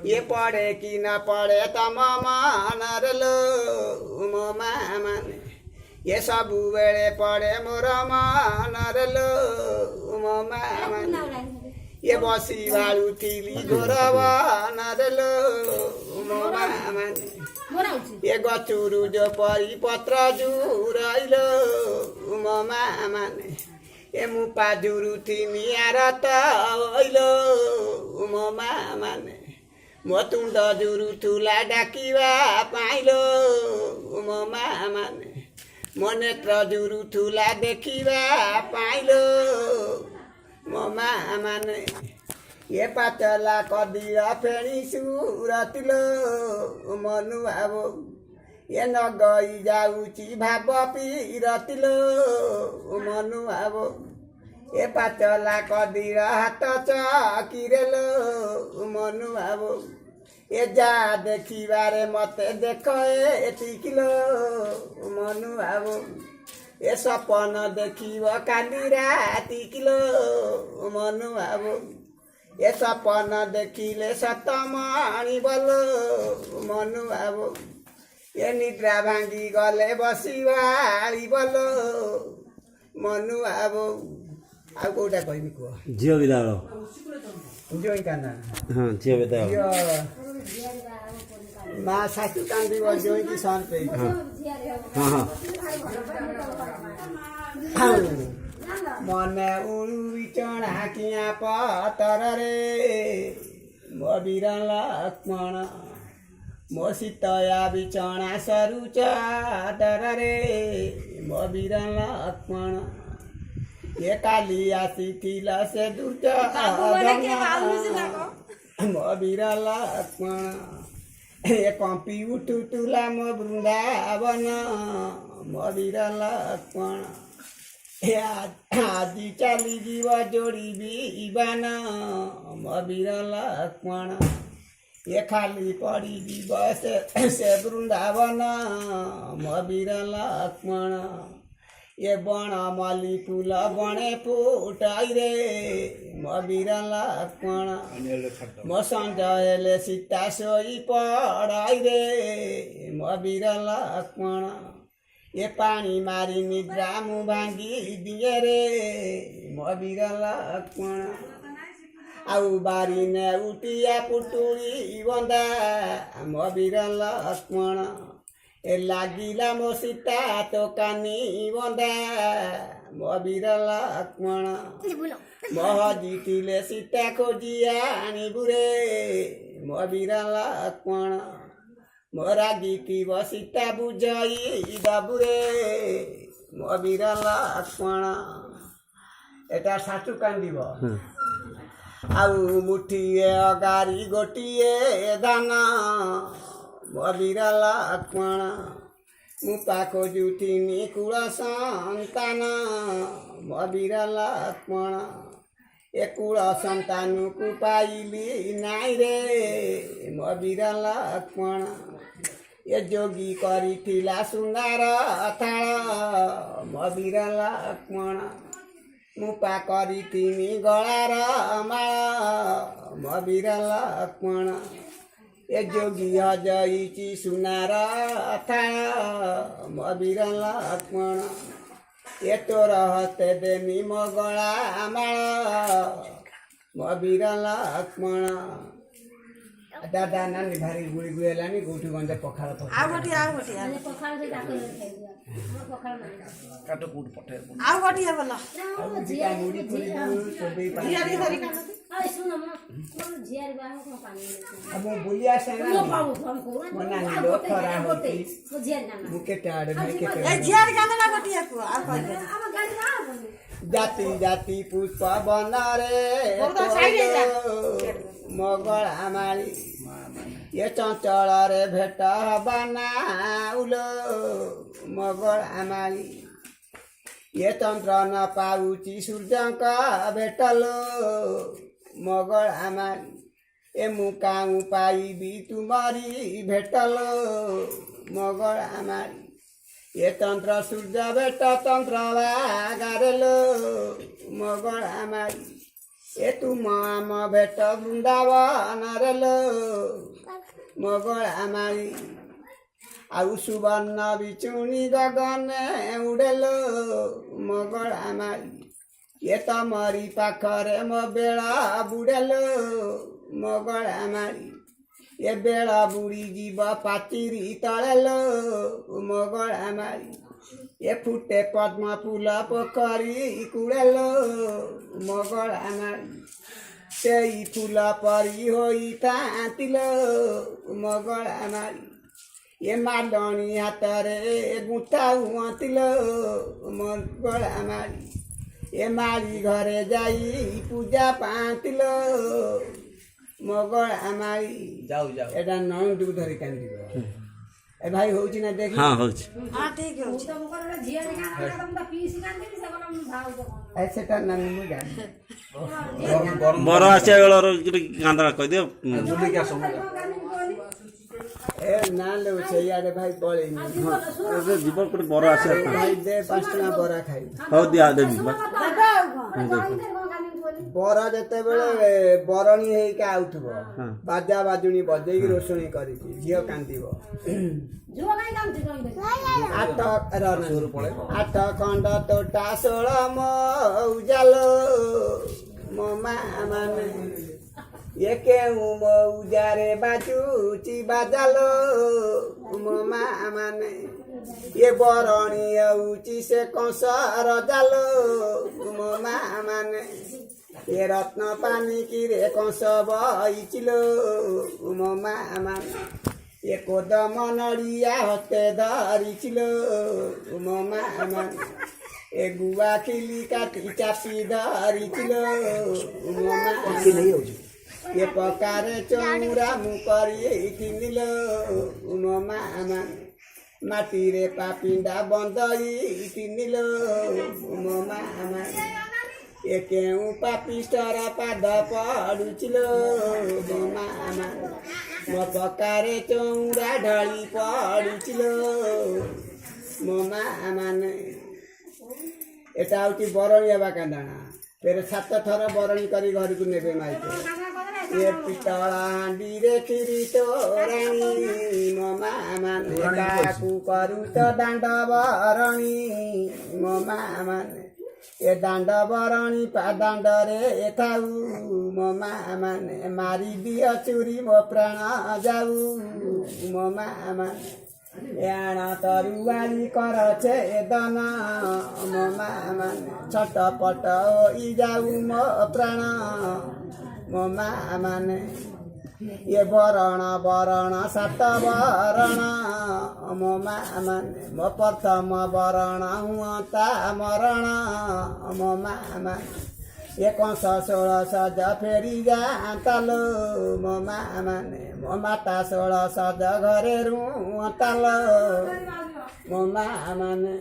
ये पढ़े कि न पढ़े तम मान रे लो मो माने ये सब बेले पढ़े मोर मान रे लो मो माने ये बसी भालू थिली घोरवन रे लो मो माने ये गचुरु जो परी पत्र जुरैलो मो माने ये मुपा जुरु थिमी आरत ओइलो मो माने मो तुंड जुरु ठुला डाकिवा पाइलो मो माने मो नेत्र जुरु ठुला देखिवा पाइलो मो माने ये पातला कदिरा फेणी सुरतिलो मनु आबो ये न गई जाऊची भाव पीरतिलो मनु आबो ये पातला कदिरा हाथ चकिरेलो मनु आबो ये जा देखिबारे मते देख एतिकिलो मनु आबो ये सपन देखिब काली राति किलो मनु आबो ये सपन देखिले सतमणि बोलो मनु आबो ये निद्रा भांगी गले बसिवाली बोलो मनु आबो आ कोटा कहमी कह झियो बिदालो जोई काना हां झियो बिदालो मां सासू कांदी वो जोई की सान पे हां हां मने उड़ी चढ़ा किया पतर रे मो वीर लक्ष्मण मो सीतया बिचଣା सरू चादर रे मो वीर लक्ष्मण ये काली आसीथिला से दुर्ज मो वीर लक्ष्मण ये कंपी उठुला मो वृंदावन मो वीर लक्ष्मण आदि चली जीव जोड़ी बीबान मो वीर लक्ष्मण ये खाली पड़ी जीव से वृंदावन मो वीर लक्ष्मण ये बण मल्ली फूल बणे फुटाई रे मो वीर लक्ष्मण मो संजयले सीता सोई पड़ाई रे मो वीर लक्ष्मण ये पानी मारी निद्रा मु भांगी दिए रे मो वीर लक्ष्मण आउ बारी ने उठिया पुटुड़ी बंदा मो वीर लक्ष्मण ए लागिला मो सीता तो कानी बंदा मो वीर लक्ष्मण मो जीतिले सीता खोजिया आनी बुरे मो वीर लक्ष्मण मोरा गीती सीता बुझाई दाबुरे मो वीर लक्ष्मण एटा सासू कांदिब आउ मुठिए अगारी गोटिए दाना मो वीर लक्ष्मण मुपा खोजुथिनी कुल संतान मो वीर लक्ष्मण ए कुल संतानु को पाइली नाई रे मो वीर लक्ष्मण ये जोगी करिथिला सुंदर थाल मो वीर लक्ष्मण मुपा करिथिनी गଳାर माळ मो वीर लक्ष्मण ये जोगी हजईची सुनार थाल मो वीर लक्ष्मण ये तोर हस्ते देमी मो गळा माळ मो वीर लक्ष्मण दादा नानी भारी गुड़ी गुड़ेलानी गोठू गंजा पखाल आ गोटी पखाल से जाके पखाल काटो कूट पठे आ गोटी बोला जिका मुड़ी पूरी सोबे झियारी धरी आ सुन म झियारी बाह को पानी अब बोलिया से ना मो पाऊ हमको मना लो खरा होती मो झियारी ना मुके टाड़े में के ए झियारी कांदा ना गोटी को आ कह अब गाड़ी ना जाति जाति पुष्प बनारे मगल आमाली ये चंचल रे भेट बनाउलो मगल आमाली ये तंत्र न पाउची सूर्यंक भेटलो मगल आमाली ए मुकाऊ पाइबी तुमरी भेटलो मगल आमाली ये तंत्र सूर्य भेट तंत्र बागारेलो मगल आमाली ଏ ତୁମ ଆମ ଭେଟ ବୃନ୍ଦାବନରେ ଲୋ ମଙ୍ଗଳା ମାଳି ଆଉ ସୁବର୍ଣ୍ଣ ବିଚୁଣି ଗଗନେ ଉଡ଼େଲୋ ମଙ୍ଗଳା ମାଳି ଏ ତମରି ପାଖରେ ମୋ ବେଳ ବୁଡ଼େଲୋ ମଙ୍ଗଳା ମାଳି ଏ ବେଳ ବୁଡ଼ି ଯିବ ପାଚିରି ତଳେଲୋ ମଙ୍ଗଳା ମାଳି ଏ ଫୁଟେ ପଦ୍ମ ଫୁଲ ପୋଖରୀ କୁଡ଼େଲୋ ମଙ୍ଗଳା ମାଳି ସେଇ ଫୁଲ ପରି ହୋଇଥାନ୍ତିଲୋ ମଙ୍ଗଳା ମାଳି ଏ ମାଲଣୀ ହାତରେ ଗୁନ୍ଥା ହୁଅନ୍ତିଲୋ ମଙ୍ଗଳା ମାଳି ଏ ମାଳି ଘରେ ଯାଇ ପୂଜା ପାଆନ୍ତିଲୋ ମଙ୍ଗଳା ମାଳି ଏଇଟା ନଣନ୍ଦକୁ ଧରି କାନ୍ଦିବ ଏ ଭାଇ ହଉଛି ନା ଦେଖି ହଁ ହଉଛି ହଁ ଠିକ ଅଛି ଏ ସେଟା ନାନୀ ମୁଁ ଜାଣି ବର ଆସିବା ବେଳର ଗୋଟେ କାନ୍ଦଣା କହିଦିଅ ଏ ନା ଲୋ ସେଇଆଡ଼େ ଭାଇ ପଳେଇନି ଏବେ ଯିବ ଗୋଟେ ବର ଆସିବା ପାଇଁ। ଭାଇ ଦେ 5 ଟଙ୍କା ବରା ଖାଇ ହଉ ଦିଆ ଦେବି ବା। ବର ଯେତେବେଳେ ବରଣୀ ହେଇକି ଆଉଥିବ ବାଜା ବାଜୁଣି ବଜେଇକି ରୋଷଣୀ କରିଛି ଝିଅ କାନ୍ଦିବ ଆଠ ଖଣ୍ଡ ତୋଟା 16 ମୋ ଉଜାଲୋ ମୋ ମା ମାନେ ଏ କେଉଁ ମଉଜାରେ ବାଜୁଛି ବାଜାଲୋ ମୋ ମା ମାନେ ଏ ବରଣୀ ହେଉଛି ସେ କଂସର ଜାଲୋ ମୋ ମା ମାନେ ଏ ରତ୍ନ ପାନିକିରେ କଂସ ବଇଚିଲୋ ମୋ ମା ମାନେ ଏ କୋଦମ ନଡ଼ିଆ ହତେ ଧରିଚିଲୋ ମୋ ମା ମାନେ ଏ ଗୁଆ ଖିଲି କାଟି ଚାପି ଧରିଚିଲୋ ମୋ ମା ଏ ପକାରେ ଚଉରା ମୁଁ କରିଥିନିଲୋ ମୋ ମା ମାନେ ମାଟିରେ ପାପିଣ୍ଡା ବନ୍ଧଇ ତିନିଲୋ ମୋ ମା ମାନେ ଏ କେଉଁ ପାପିଷ୍ଟର ପାଦ ପଡ଼ୁଚିଲୋ ମୋ ମା ମାନେ ମୋ ପକାରେ ଚଉରା ଢଳି ପଡ଼ୁଚିଲୋ ମୋ ମା ମାନେ ଏଟା ହେଉଛି ବରଣୀ ହେବା କାନ୍ଦଣା ଫେରେ 7 ଥର ବରଣୀ କରି ଘରକୁ ନେବେ ମାଇକେ ଏ ପିତଳ ହାଣ୍ଡିରେ କ୍ଷୀରି ତୋରାଣୀ ମୋ ମା ମାନେ କାହାକୁ କରୁଛ ଦାଣ୍ଡ ବରଣୀ ମୋ ମା ମାନେ ଏ ଦାଣ୍ଡ ବରଣୀ ଦାଣ୍ଡରେ ଥାଉ ମୋ ମା ମାନେ ମାରି ଦିଅ ଚୁରି ମୋ ପ୍ରାଣ ଯାଉ ମୋ ମା ମାନେ ଏ ଆଣ ତରୁଆଳି କର ଛେଦନ ମୋ ମା ମାନେ ଛଟପଟ ହୋଇ ଯାଉ ମୋ ପ୍ରାଣ ମୋ ମା ମାନେ ଏ ବରଣ 7 ବରଣ ମୋ ମା ମାନେ ମୋ ପ୍ରଥମ ବରଣ ହୁଅନ୍ତା ମରଣ ମୋ ମା ମାନେ ଏ କଂସ 16 ସଜ ଫେରି ଯାଆନ୍ତାଲୋ ମୋ ମା ମାନେ ମୋ ମାତା 16 ସଜ ଘରେ ରୁଅନ୍ତାଲୋ ମୋ ମା ମାନେ